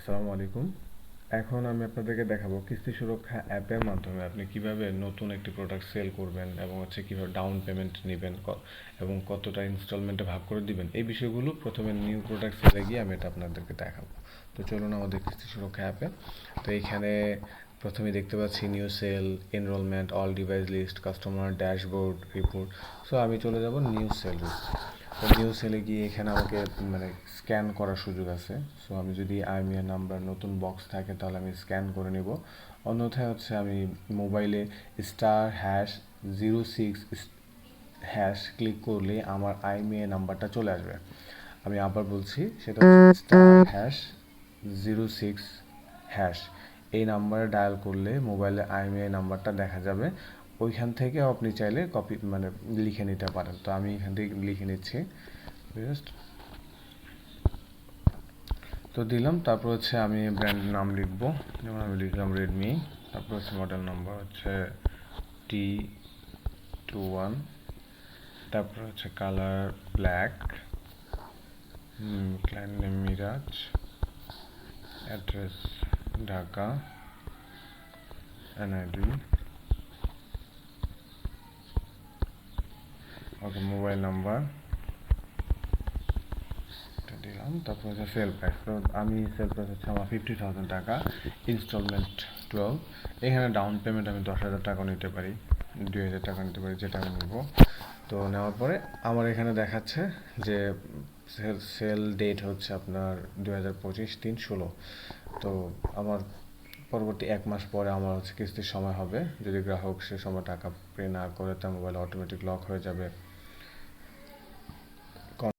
আসসালামু আলাইকুম। এখন আমি আপনাদেরকে দেখাবো কিস্তি সুরক্ষা অ্যাপের মাধ্যমে আপনি কিভাবে নতুন একটি প্রোডাক্ট সেল করবেন এবং কিভাবে ডাউন পেমেন্ট নেবেন এবং কতটা ইনস্টলমেন্টে ভাগ করে দিবেন। এই বিষয়গুলো প্রথমে নিউ প্রোডাক্ট সেলে গিয়ে আমি এটা আপনাদেরকে দেখাবো। তো চলুন আমাদের কিস্তি সুরক্ষা অ্যাপে। তো এইখানে প্রথমে দেখতে পাচ্ছি new sale, enrolment, all device list, customer dashboard, report. So আমি চলে যাব নিউ সেল। তো নিউ সেলে গিয়ে এখানে আমাকে স্ক্যান করার সুযোগ আছে। সো আমি যদি আইএমইআই নাম্বার নতুন বক্স থাকে তাহলে আমি স্ক্যান করে নিব। অন্যথায় আমি মোবাইলে *#06# ক্লিক করলে আমার আইএমইআই নাম্বারটা চলে আসবে। আমি আবার বলছি, সেটা হচ্ছে *#06#। এই নাম্বারে ডায়াল করলে মোবাইলে আইএমইআই নাম্বারটা দেখা যাবে। ওইখান থেকেও আপনি চাইলে কপি লিখে নিতে পারেন। তো আমি এখান থেকে লিখে নিচ্ছি জাস্ট। তো দিলাম, তারপর আমি ব্র্যান্ড নাম লিখবো। যেমন আমি লিখলাম রেডমি। তারপর মডেল নাম্বার T21। তারপর colour black, client name Miraj, address Dhaka, NID, okay, mobile number দিলাম। তারপর সেল প্রাইস। তো আমি সেল প্রাইস আমার 50,000 টাকা, ইনস্টলমেন্ট 12। এখানে ডাউন পেমেন্ট আমি 10,000 টাকা নিতে পারি, 2,000 টাকা নিতে পারি, যেটা আমি নিব। তো নেওয়ার পরে আমার এখানে দেখাচ্ছে যে সেল ডেট হচ্ছে আপনার 2025 3/16। তো আমার পরবর্তী 1 মাস পরে আমার কিস্তির সময় হবে। যদি গ্রাহক সে সময় টাকা পে না করে, তার মোবাইল অটোমেটিক লক হয়ে যাবে।